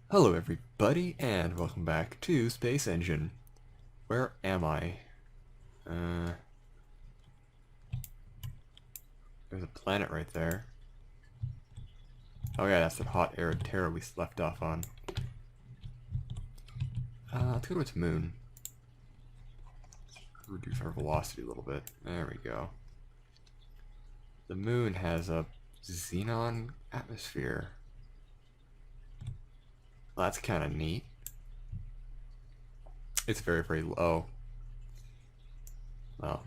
Hello everybody, and welcome back to Space Engine. Where am I? There's a planet right there. Oh yeah, that's the hot air terror we left off on. Let's go to its moon. Reduce our velocity a little bit. There we go. The moon has a xenon atmosphere. Well, that's kind of neat. It's very, very low. Well,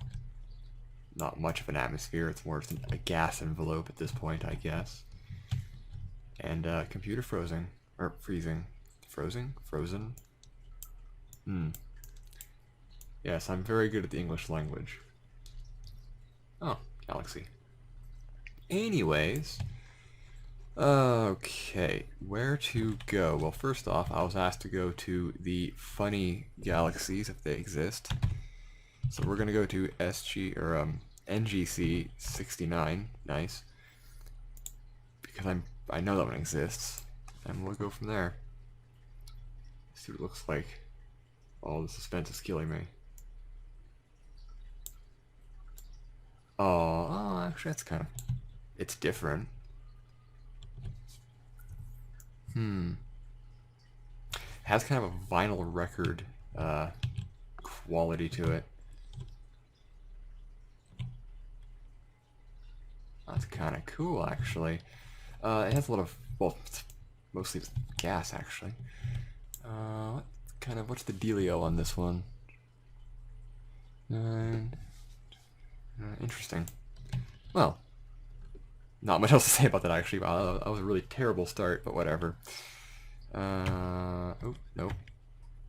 not much of an atmosphere. It's more just a gas envelope at this point, I guess. And computer frozen. Or freezing. Frozen? Frozen? Yes, I'm very good at the English language. Oh, galaxy. Anyways. Okay, where to go? Well, first off, I was asked to go to the funny galaxies, if they exist. So we're gonna go to NGC 69. Nice. Because I know that one exists. And we'll go from there. See what it looks like. Oh, the suspense is killing me. Oh, actually that's kind of... It's different. It has kind of a vinyl record quality to it. That's kind of cool, actually. It has a lot of, well, mostly gas, actually. What's the dealio on this one? Interesting. Well, not much else to say about that, actually. Wow, that was a really terrible start, but whatever. Oh, nope.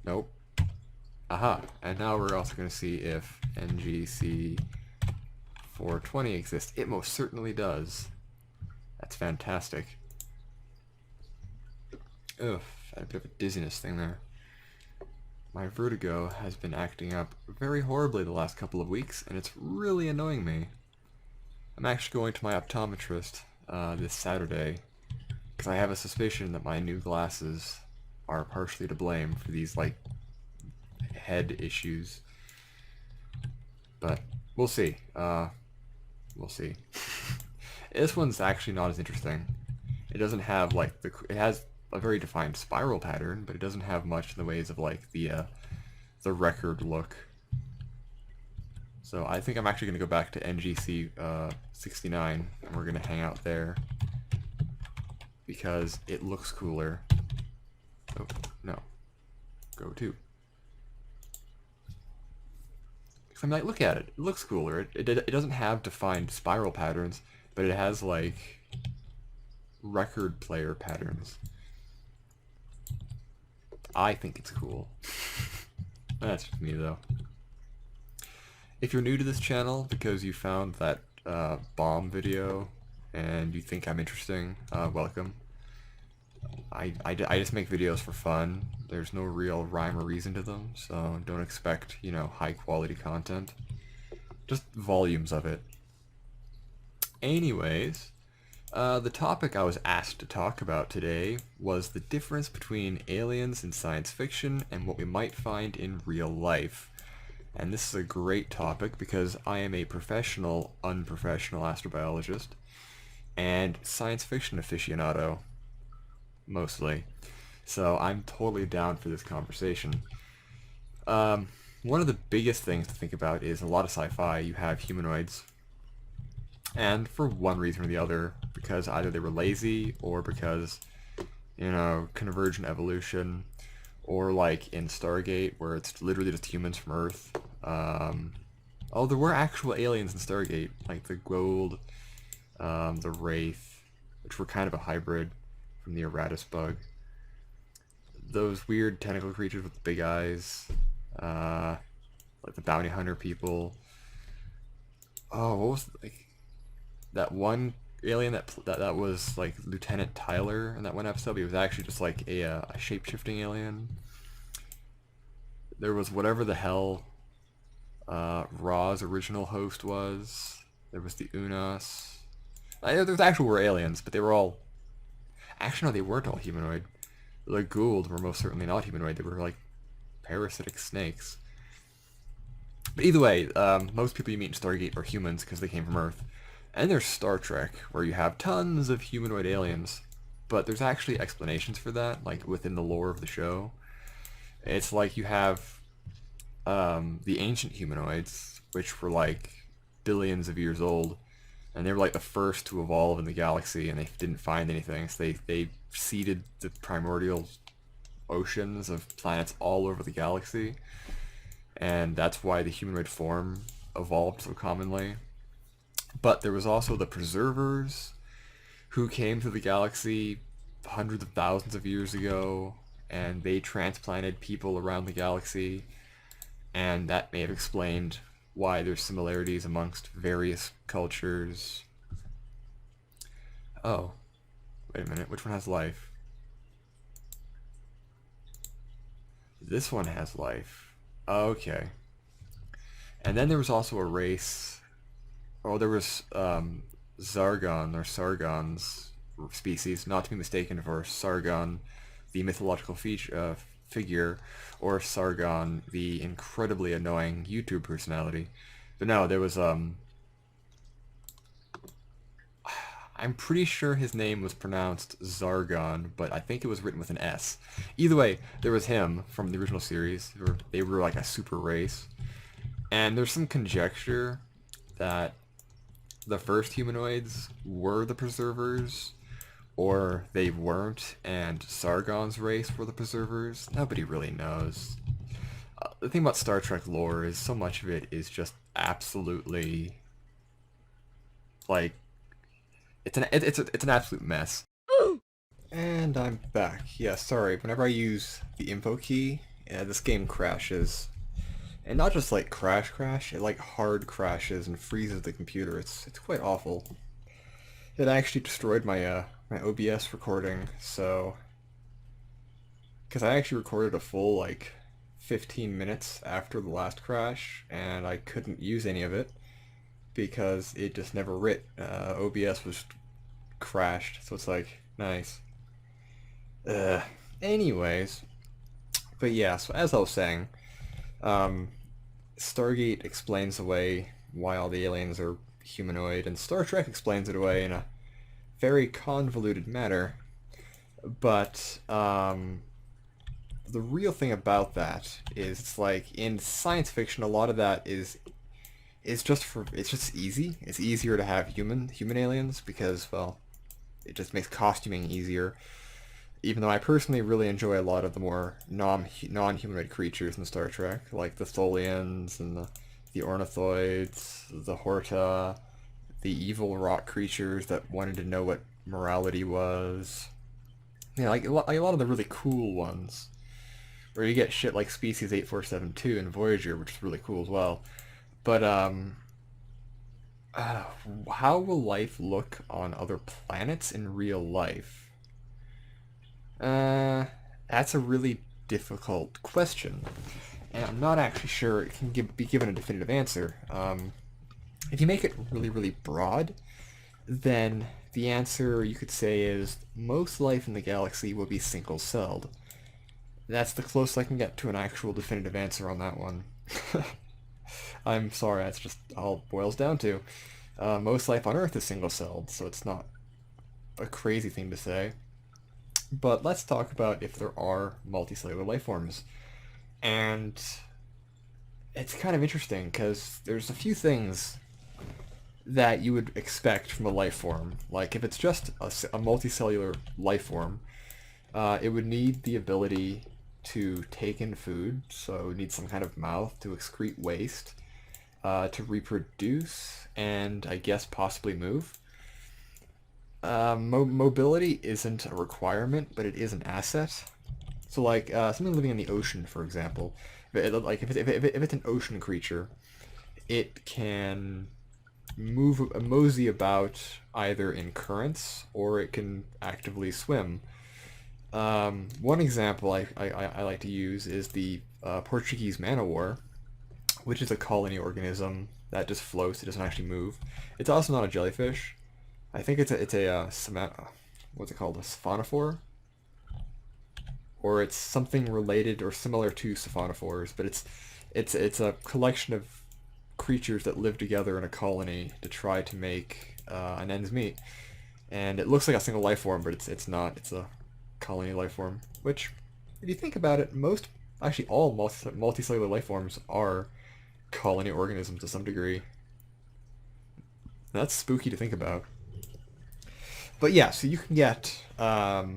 Nope. Aha. And now we're also going to see if NGC 420 exists. It most certainly does. That's fantastic. Ugh, I had a bit of a dizziness thing there. My vertigo has been acting up very horribly the last couple of weeks, and it's really annoying me. I'm actually going to my optometrist this Saturday, because I have a suspicion that my new glasses are partially to blame for these, like, head issues. But we'll see. We'll see. This one's actually not as interesting. It doesn't have, like, it has a very defined spiral pattern, but it doesn't have much in the ways of, like, the record look. So I think I'm actually going to go back to NGC 69, and we're going to hang out there, because it looks cooler. Oh, no. Go to. I mean, like, look at it. It looks cooler. It doesn't have defined spiral patterns, but it has, like, record player patterns. I think it's cool. That's just me, though. If you're new to this channel because you found that bomb video and you think I'm interesting, welcome. I just make videos for fun. There's no real rhyme or reason to them, so don't expect, you know, high quality content. Just volumes of it. Anyways, the topic I was asked to talk about today was the difference between aliens in science fiction and what we might find in real life. And this is a great topic because I am a professional, unprofessional astrobiologist and science fiction aficionado, mostly. So I'm totally down for this conversation. One of the biggest things to think about is a lot of sci-fi, you have humanoids. And for one reason or the other, because either they were lazy or because, you know, convergent evolution, or like in Stargate where it's literally just humans from Earth. Oh, there were actual aliens in Stargate, like the Gold, the Wraith, which were kind of a hybrid from the Eratus bug. Those weird tentacle creatures with the big eyes, like the bounty hunter people. Oh, what was like that one alien that was like Lieutenant Tyler in that one episode? He was actually just like a shape-shifting alien. There was whatever the hell Ra's original host was. There was the Unas. There actually were aliens, but they were all... Actually, no, they weren't all humanoid. The Gould were most certainly not humanoid. They were like parasitic snakes. But either way, most people you meet in Stargate are humans because they came from Earth. And there's Star Trek, where you have tons of humanoid aliens. But there's actually explanations for that, like within the lore of the show. It's like you have the ancient humanoids, which were like billions of years old, and they were like the first to evolve in the galaxy, and they didn't find anything, so they seeded the primordial oceans of planets all over the galaxy, and that's why the humanoid form evolved so commonly. But there was also the preservers, who came to the galaxy hundreds of thousands of years ago, and they transplanted people around the galaxy, and that may have explained why there's similarities amongst various cultures. Oh, wait a minute, which one has life? This one has life. Okay. And then there was also a race, there was Zargon, or Sargon's species, not to be mistaken for Sargon, the mythological figure, or Sargon, the incredibly annoying YouTube personality. But no, there was, I'm pretty sure his name was pronounced Zargon, but I think it was written with an S. Either way, there was him from the original series. They were like a super race. And there's some conjecture that the first humanoids were the preservers, or they weren't, and Sargon's race were the preservers. Nobody really knows. The thing about Star Trek lore is so much of it is just absolutely, like, it's an absolute mess. And I'm back. Yeah, sorry. Whenever I use the info key, this game crashes. And not just like crash, it like hard crashes and freezes the computer. It's quite awful. It actually destroyed my my OBS recording, so because I actually recorded a full like 15 minutes after the last crash, and I couldn't use any of it because it just never writ. OBS was crashed, so it's like nice. Anyways, but yeah. So as I was saying, Stargate explains away why all the aliens are humanoid, and Star Trek explains it away in a very convoluted manner. But the real thing about that is, it's like in science fiction, a lot of that is it's just easy. It's easier to have human aliens because, well, it just makes costuming easier. Even though I personally really enjoy a lot of the more non-humanoid creatures in Star Trek, like the Tholians and the Ornithoids, the Horta, the evil rock creatures that wanted to know what morality was. Yeah, like a lot of the really cool ones, where you get shit like Species 8472 and Voyager, which is really cool as well. But how will life look on other planets in real life? That's a really difficult question, and I'm not actually sure it can be given a definitive answer. If you make it really, really broad, then the answer you could say is most life in the galaxy will be single-celled. That's the closest I can get to an actual definitive answer on that one. I'm sorry, that's just all it boils down to. Most life on Earth is single-celled, so it's not a crazy thing to say. But let's talk about if there are multicellular life forms. And it's kind of interesting because there's a few things that you would expect from a life form. Like if it's just a multicellular life form, it would need the ability to take in food, so it would need some kind of mouth to excrete waste, to reproduce, and I guess possibly move. Mobility isn't a requirement, but it is an asset. So like something living in the ocean, for example, if it's an ocean creature, it can mosey about either in currents or it can actively swim. One example I like to use is the Portuguese man-o'-war, which is a colony organism that just floats. It doesn't actually move. It's also not a jellyfish. I think it's a what's it called? A siphonophore? or it's something related or similar to siphonophores, but it's a collection of creatures that live together in a colony to try to make an ends meet. And it looks like a single life form, but it's not. It's a colony life form, which, if you think about it, actually all multicellular life forms are colony organisms to some degree. That's spooky to think about. But yeah, so you can get all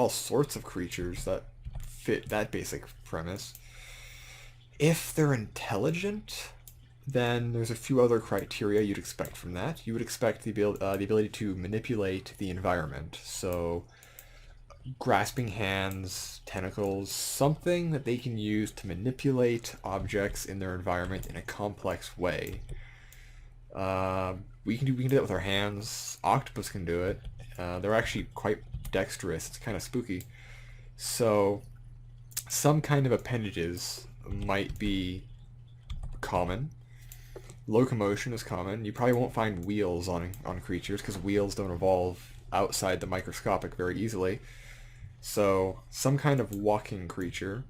sorts of creatures that fit that basic premise. If they're intelligent, then there's a few other criteria you'd expect from that. You would expect the ability to manipulate the environment. So, grasping hands, tentacles, something that they can use to manipulate objects in their environment in a complex way. We can do that with our hands. Octopus can do it. They're actually quite dexterous. It's kind of spooky. So, some kind of appendages might be common. Locomotion is common. You probably won't find wheels on creatures because wheels don't evolve outside the microscopic very easily. So some kind of walking creature,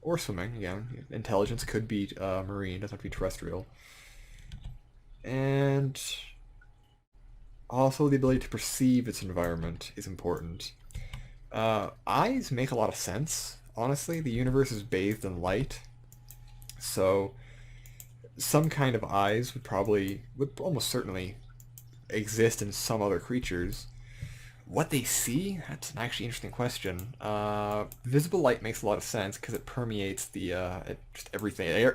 or swimming, again. Intelligence could be marine, doesn't have to be terrestrial. And also the ability to perceive its environment is important. Eyes make a lot of sense. Honestly, the universe is bathed in light, so some kind of eyes would almost certainly exist in some other creatures. What they see? That's an actually interesting question. Visible light makes a lot of sense because it permeates just everything.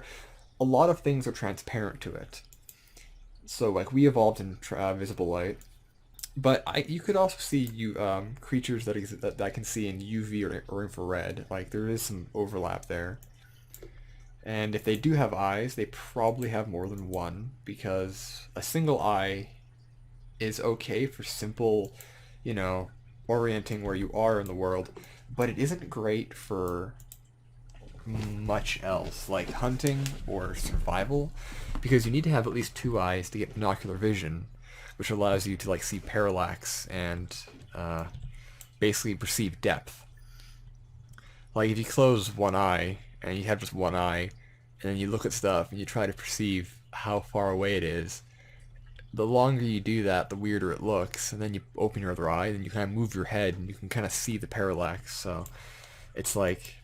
A lot of things are transparent to it. So like we evolved in visible light, but you could also see creatures that can see in UV or infrared. Like there is some overlap there. And if they do have eyes, they probably have more than one, because a single eye is okay for simple, orienting where you are in the world, but it isn't great for much else, like hunting or survival, because you need to have at least two eyes to get binocular vision, which allows you to see parallax and basically perceive depth. Like if you close one eye and you have just one eye, and then you look at stuff and you try to perceive how far away it is, the longer you do that, the weirder it looks. And then you open your other eye and you kind of move your head and you can kind of see the parallax. So it's like,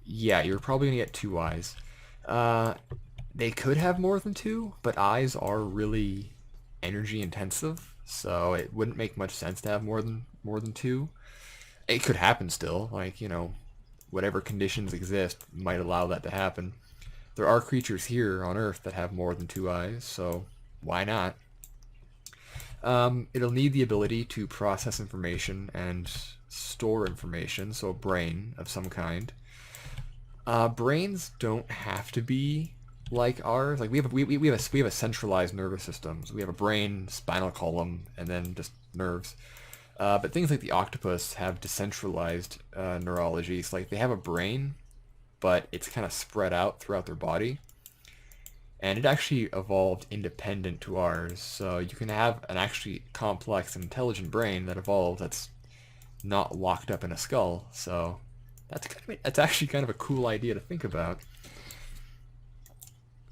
yeah, you're probably going to get two eyes. They could have more than two, but eyes are really energy intensive, so it wouldn't make much sense to have more than two. It could happen still, whatever conditions exist might allow that to happen. There are creatures here on Earth that have more than two eyes, so why not? It'll need the ability to process information and store information, so a brain of some kind. Brains don't have to be like ours. Like we have a centralized nervous system. So we have a brain, spinal column, and then just nerves. But things like the octopus have decentralized neurology. So like they have a brain, but it's kind of spread out throughout their body. And it actually evolved independent to ours. So you can have an actually complex and intelligent brain that evolved that's not locked up in a skull. So that's actually kind of a cool idea to think about.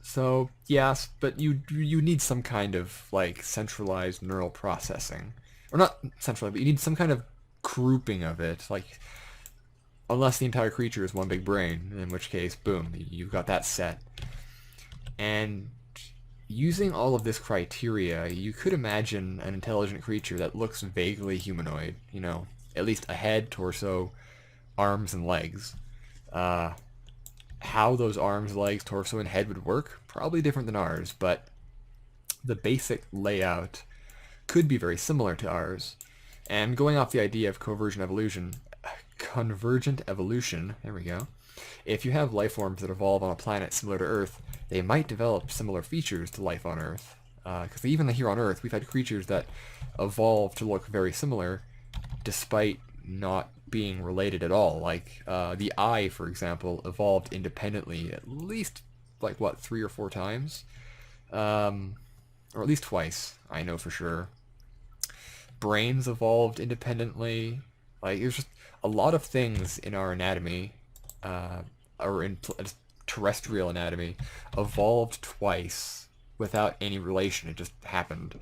So yes, but you need some kind of centralized neural processing, or not centralized, but you need some kind of grouping of it. Like unless the entire creature is one big brain, in which case, boom, you've got that set. And using all of this criteria, you could imagine an intelligent creature that looks vaguely humanoid. At least a head, torso, arms, and legs. How those arms, legs, torso, and head would work, probably different than ours, but the basic layout could be very similar to ours. And going off the idea of convergent evolution, there we go. If you have life forms that evolve on a planet similar to Earth, they might develop similar features to life on Earth. Because even here on Earth, we've had creatures that evolve to look very similar, despite not being related at all. Like the eye, for example, evolved independently at least 3 or 4 times, or at least twice, I know for sure. Brains evolved independently. Like, there's just a lot of things in our anatomy, or in terrestrial anatomy, evolved twice without any relation. It just happened.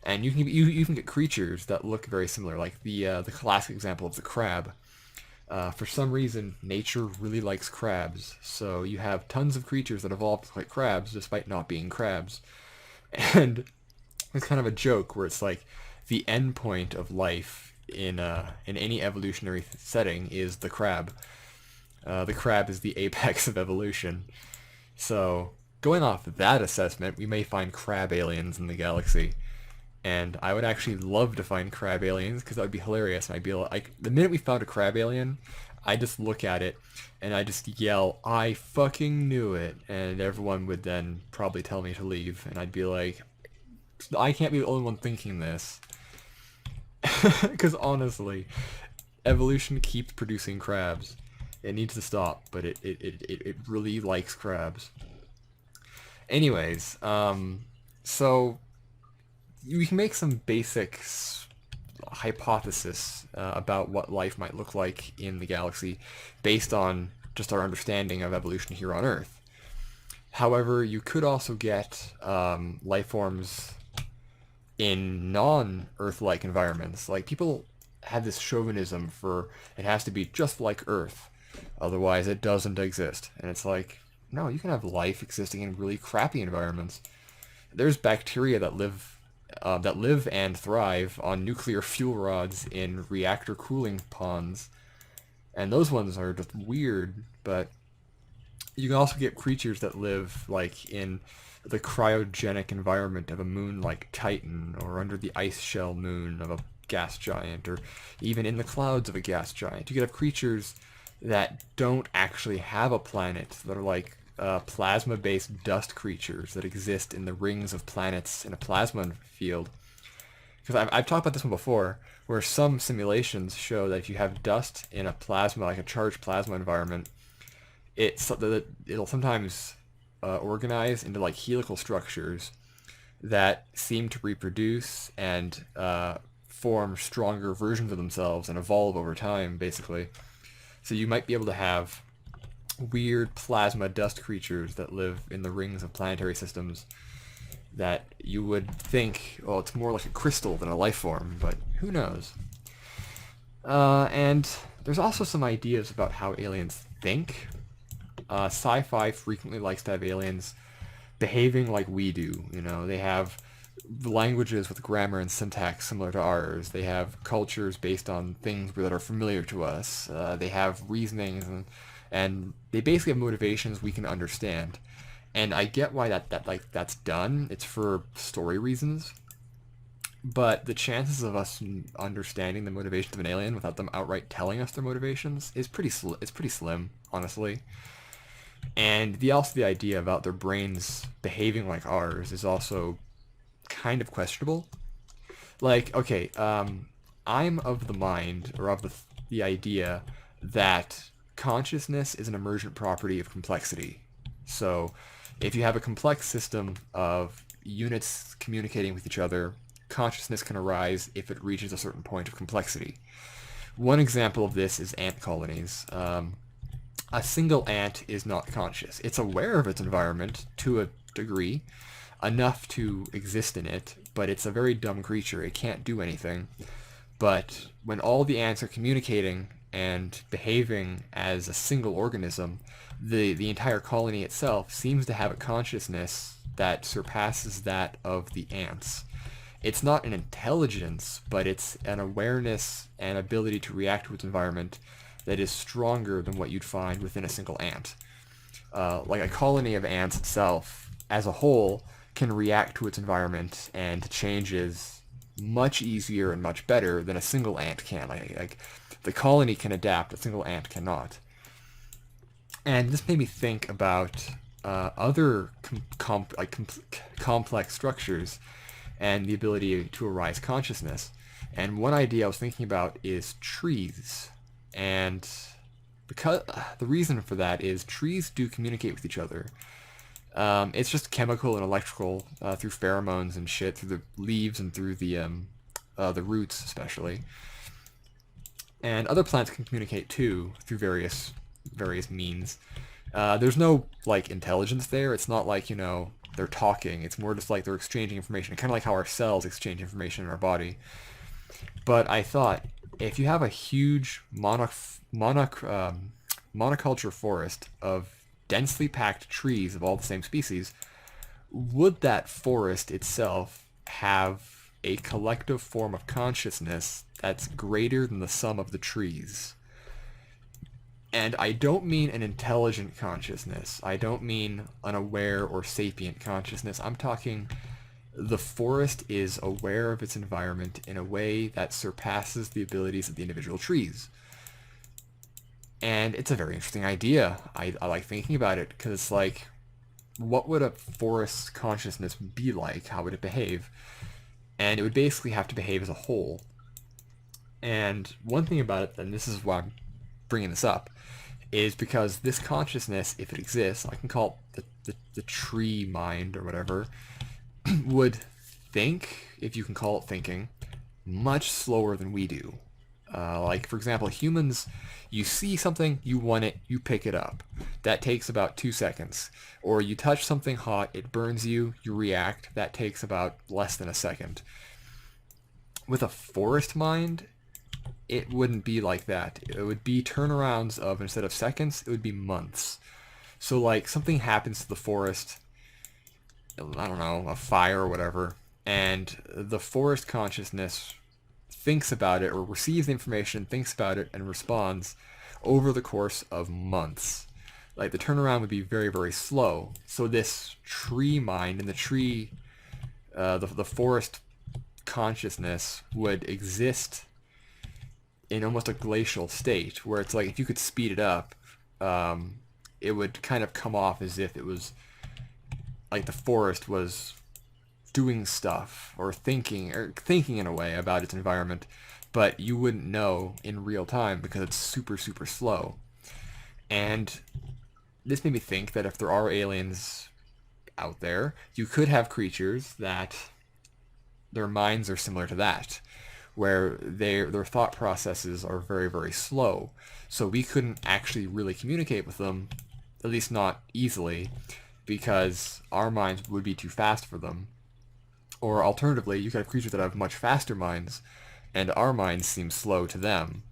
And you can get creatures that look very similar, like the classic example of the crab. For some reason, nature really likes crabs, so you have tons of creatures that evolved like crabs despite not being crabs. And it's kind of a joke where it's like the end point of life in any evolutionary setting is the crab. The crab is the apex of evolution. So going off that assessment, we may find crab aliens in the galaxy. And I would actually love to find crab aliens because that would be hilarious. And I'd be like, the minute we found a crab alien, I just look at it and I just yell, "I fucking knew it!" And everyone would then probably tell me to leave, and I'd be like, I can't be the only one thinking this. Because honestly, evolution keeps producing crabs. It needs to stop, but it really likes crabs. Anyways, so we can make some basic hypothesis about what life might look like in the galaxy based on just our understanding of evolution here on Earth. However, you could also get life forms in non-Earth-like environments. Like, people have this chauvinism for it has to be just like Earth, otherwise it doesn't exist. And it's like, no, you can have life existing in really crappy environments. There's bacteria that live and thrive on nuclear fuel rods in reactor cooling ponds, and those ones are just weird. But you can also get creatures that live like in the cryogenic environment of a moon like Titan, or under the ice shell moon of a gas giant, or even in the clouds of a gas giant. You could have creatures that don't actually have a planet, that are like plasma-based dust creatures that exist in the rings of planets in a plasma field. Because I've talked about this one before, where some simulations show that if you have dust in a plasma, like a charged plasma environment, it'll sometimes organize into like helical structures that seem to reproduce and form stronger versions of themselves and evolve over time, basically. So you might be able to have weird plasma dust creatures that live in the rings of planetary systems that you would think, well, it's more like a crystal than a life form, but who knows? And there's also some ideas about how aliens think. Sci-fi frequently likes to have aliens behaving like we do. You know, they have languages with grammar and syntax similar to ours. They have cultures based on things that are familiar to us. They have reasonings, and they basically have motivations we can understand. And I get why that's done. It's for story reasons. But the chances of us understanding the motivations of an alien without them outright telling us their motivations is pretty slim, honestly. And the idea about their brains behaving like ours is also kind of questionable. Like, okay, I'm of the mind, or of the idea that consciousness is an emergent property of complexity. So if you have a complex system of units communicating with each other, consciousness can arise if it reaches a certain point of complexity. One example of this is ant colonies. A single ant is not conscious. It's aware of its environment to a degree, enough to exist in it, but it's a very dumb creature. It can't do anything. But when all the ants are communicating and behaving as a single organism, the entire colony itself seems to have a consciousness that surpasses that of the ants. It's not an intelligence, but it's an awareness and ability to react to its environment that is stronger than what you'd find within a single ant. Like a colony of ants itself, as a whole, can react to its environment and to changes much easier and much better than a single ant can. Like the colony can adapt, a single ant cannot. And this made me think about other complex structures and the ability to arise consciousness. And one idea I was thinking about is trees. And because the reason for that is trees do communicate with each other. It's just chemical and electrical through pheromones and shit, through the leaves and through the roots especially. And other plants can communicate too through various means. There's no like intelligence there. It's not like, they're talking. It's more just like they're exchanging information, kind of like how our cells exchange information in our body. But I thought if you have a huge monoculture forest of densely packed trees of all the same species, would that forest itself have a collective form of consciousness that's greater than the sum of the trees? And I don't mean an intelligent consciousness. I don't mean an aware or sapient consciousness. I'm talking the forest is aware of its environment in a way that surpasses the abilities of the individual trees. And it's a very interesting idea. I like thinking about it because it's like, what would a forest's consciousness be like? How would it behave? And it would basically have to behave as a whole. And one thing about it, and this is why I'm bringing this up, is because this consciousness, if it exists, I can call it the tree mind or whatever, would think, if you can call it thinking, much slower than we do. Like, for example, humans, you see something, you want it, you pick it up. That takes about 2 seconds. Or you touch something hot, it burns you, you react. That takes about less than a second. With a forest mind, it wouldn't be like that. It would be turnarounds of, instead of seconds, it would be months. So, like, something happens to the forest, I don't know, a fire or whatever, and the forest consciousness thinks about it or receives the information, thinks about it, and responds over the course of months. Like, the turnaround would be very, very slow. So this tree mind and the tree, the forest consciousness would exist in almost a glacial state, where it's like if you could speed it up, it would kind of come off as if it was like the forest was doing stuff or thinking in a way about its environment, but you wouldn't know in real time because it's super, super slow. And this made me think that if there are aliens out there, you could have creatures that their minds are similar to that, where their thought processes are very, very slow. So we couldn't actually really communicate with them, at least not easily, because our minds would be too fast for them. Or alternatively, you could have creatures that have much faster minds, and our minds seem slow to them.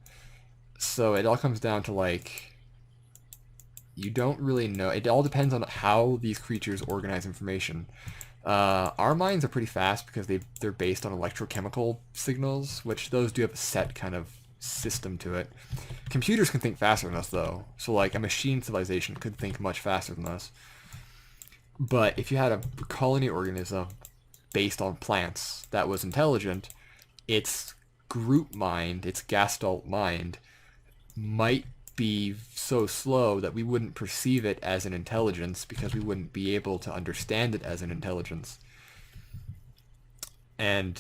So it all comes down to, like, you don't really know. It all depends on how these creatures organize information. Our minds are pretty fast because they're based on electrochemical signals, which those do have a set kind of system to it. Computers can think faster than us, though. So, like, a machine civilization could think much faster than us. But if you had a colony organism based on plants that was intelligent, its group mind, its gestalt mind, might be so slow that we wouldn't perceive it as an intelligence because we wouldn't be able to understand it as an intelligence. And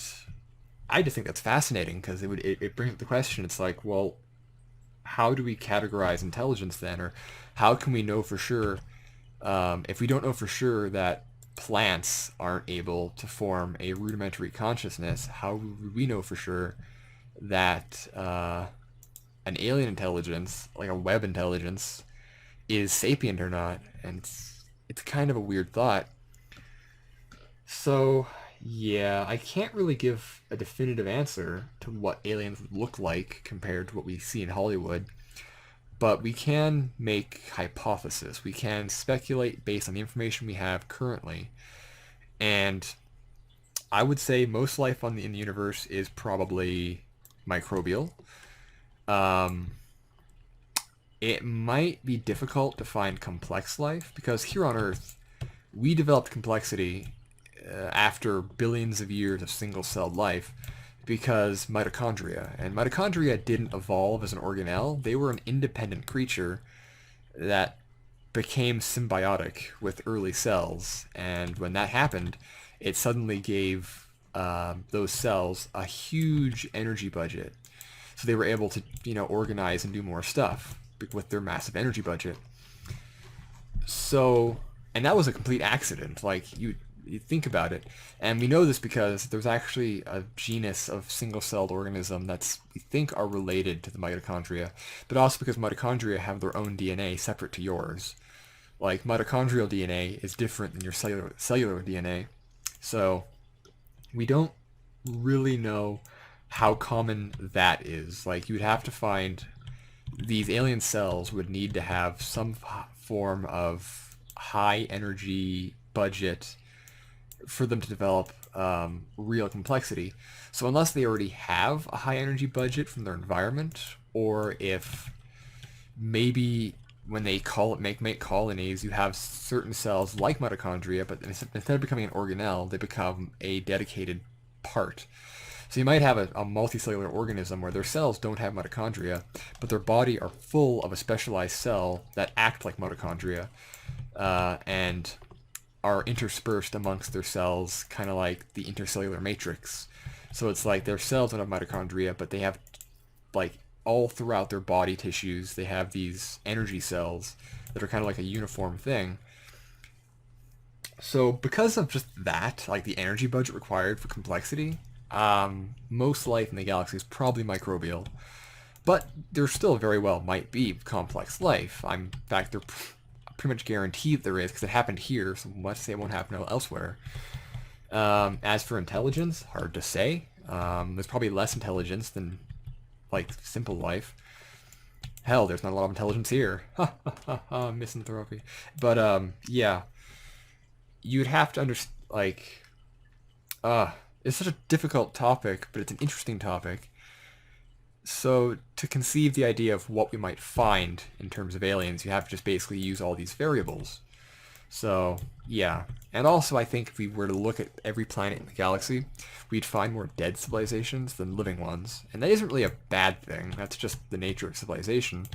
I just think that's fascinating because it brings up the question. It's like, well, how do we categorize intelligence then? Or how can we know for sure, if we don't know for sure that plants aren't able to form a rudimentary consciousness, how would we know for sure that an alien intelligence, like a web intelligence, is sapient or not? And it's kind of a weird thought. So, yeah, I can't really give a definitive answer to what aliens would look like compared to what we see in Hollywood, but we can make hypotheses. We can speculate based on the information we have currently. And I would say most life in the universe is probably microbial. It might be difficult to find complex life because here on Earth, we developed complexity after billions of years of single-celled life because mitochondria. And mitochondria didn't evolve as an organelle. They were an independent creature that became symbiotic with early cells. And when that happened, it suddenly gave those cells a huge energy budget. So they were able to, organize and do more stuff with their massive energy budget. So, and that was a complete accident. Like, you think about it. And we know this because there's actually a genus of single-celled organism that's we think are related to the mitochondria, but also because mitochondria have their own DNA separate to yours. Like mitochondrial DNA is different than your cellular DNA. So we don't really know how common that is. Like, you'd have to find these alien cells would need to have some form of high energy budget for them to develop real complexity. So unless they already have a high energy budget from their environment, or if maybe when they make colonies, you have certain cells like mitochondria, but instead of becoming an organelle, they become a dedicated part. So you might have a multicellular organism where their cells don't have mitochondria, but their body are full of a specialized cell that act like mitochondria, and are interspersed amongst their cells, kind of like the intercellular matrix. So it's like their cells don't have mitochondria, but they have, like, all throughout their body tissues, they have these energy cells that are kind of like a uniform thing. So because of just that, like the energy budget required for complexity, most life in the galaxy is probably microbial, but there still very well might be complex life. In fact, they're pretty much guaranteed there is, because it happened here, so let's say it won't happen elsewhere. As for intelligence, hard to say. There's probably less intelligence than, like, simple life. Hell, there's not a lot of intelligence here. Ha ha ha ha, misanthropy. But, yeah. You'd have to understand, like, it's such a difficult topic, but it's an interesting topic. So to conceive the idea of what we might find in terms of aliens, you have to just basically use all these variables. So, yeah. And also, I think if we were to look at every planet in the galaxy, we'd find more dead civilizations than living ones. And that isn't really a bad thing. That's just the nature of civilization.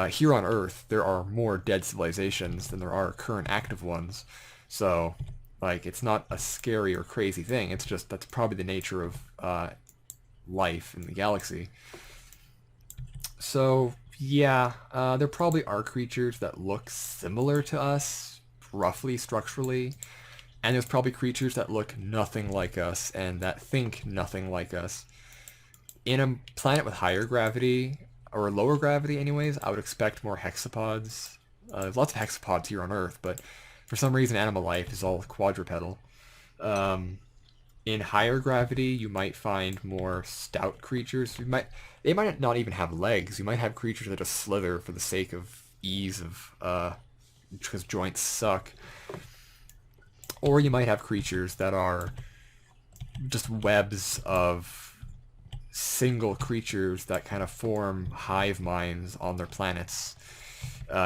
Here on Earth, there are more dead civilizations than there are current active ones. So, like, it's not a scary or crazy thing. It's just that's probably the nature of life in the galaxy. So, yeah, there probably are creatures that look similar to us, roughly, structurally. And there's probably creatures that look nothing like us and that think nothing like us. In a planet with higher gravity, or lower gravity anyways, I would expect more hexapods. There's lots of hexapods here on Earth, but for some reason animal life is all quadrupedal. In higher gravity, you might find more stout creatures. They might not even have legs. You might have creatures that just slither for the sake of ease of, because joints suck. Or you might have creatures that are just webs of single creatures that kind of form hive minds on their planets.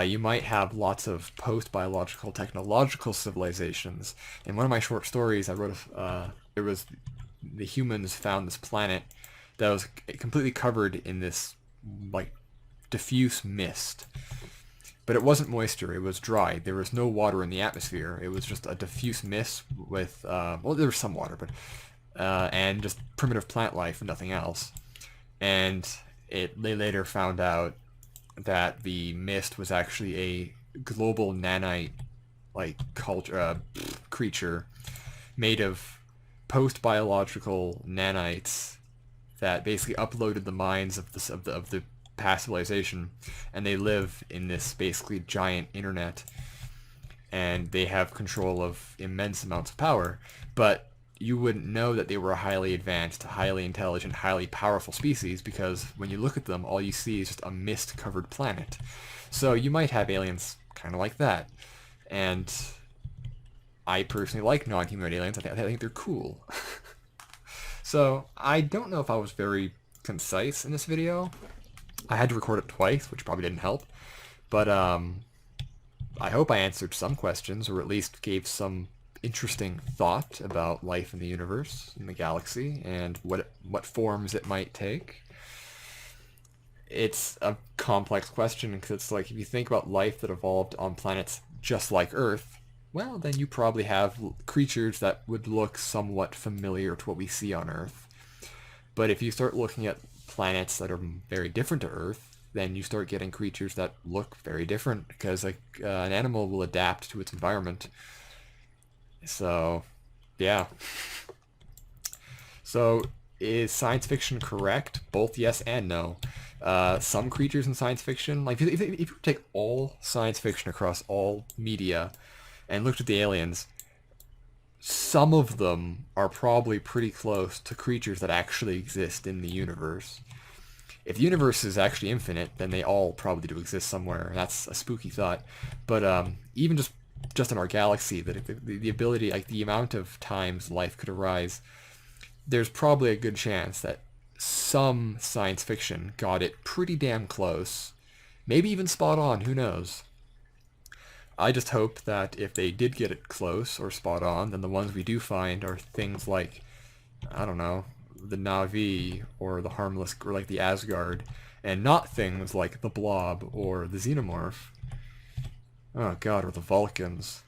You might have lots of post-biological technological civilizations. In one of my short stories, I wrote there was the humans found this planet that was completely covered in this, like, diffuse mist. But it wasn't moisture, it was dry. There was no water in the atmosphere. It was just a diffuse mist with, well, there was some water, but, and just primitive plant life and nothing else. And they later found out that the mist was actually a global nanite, like, creature made of post-biological nanites that basically uploaded the minds of the past civilization, and they live in this basically giant internet, and they have control of immense amounts of power, but you wouldn't know that they were a highly advanced, highly intelligent, highly powerful species, because when you look at them, all you see is just a mist-covered planet. So you might have aliens kind of like that. And I personally like non-humanoid aliens. I think they're cool. So I don't know if I was very concise in this video. I had to record it twice, which probably didn't help. But I hope I answered some questions, or at least gave some interesting thought about life in the universe, in the galaxy, and what forms it might take. It's a complex question, because it's like, if you think about life that evolved on planets just like Earth, well, then you probably have creatures that would look somewhat familiar to what we see on Earth. But if you start looking at planets that are very different to Earth, then you start getting creatures that look very different, because, like, an animal will adapt to its environment. So, yeah. So, is science fiction correct? Both yes and no. Some creatures in science fiction, like if you take all science fiction across all media and looked at the aliens, some of them are probably pretty close to creatures that actually exist in the universe. If the universe is actually infinite, then they all probably do exist somewhere. That's a spooky thought. But even just in our galaxy, that the ability, like the amount of times life could arise, there's probably a good chance that some science fiction got it pretty damn close. Maybe even spot on, who knows? I just hope that if they did get it close or spot on, then the ones we do find are things like, I don't know, the Na'vi or the Harmless or like the Asgard, and not things like the Blob or the Xenomorph. Oh god, or the Vulcans.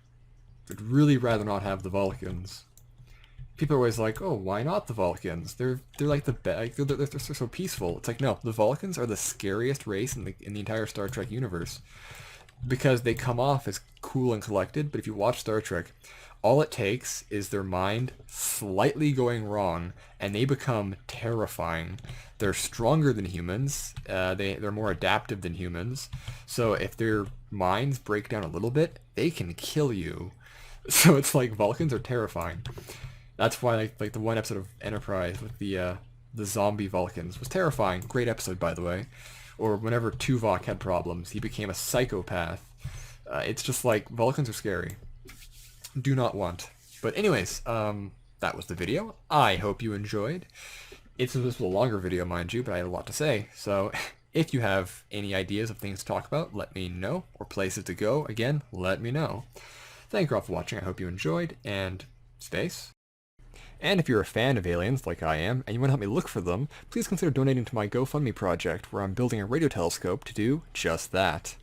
I'd really rather not have the Vulcans. People are always like, "Oh, why not the Vulcans? They're like the best. They're so peaceful." It's like, no, the Vulcans are the scariest race in the entire Star Trek universe because they come off as cool and collected. But if you watch Star Trek, all it takes is their mind slightly going wrong, and they become terrifying. They're stronger than humans. They're more adaptive than humans. So if their minds break down a little bit, they can kill you. So it's like Vulcans are terrifying. That's why like the one episode of Enterprise with the zombie Vulcans was terrifying. Great episode, by the way. Or whenever Tuvok had problems, he became a psychopath. It's just like Vulcans are scary. Do not want. But anyways, that was the video. I hope you enjoyed. This was a longer video, mind you, but I had a lot to say. So if you have any ideas of things to talk about, let me know. Or places to go, again, let me know. Thank you all for watching. I hope you enjoyed. And space. And if you're a fan of aliens, like I am, and you want to help me look for them, please consider donating to my GoFundMe project, where I'm building a radio telescope to do just that.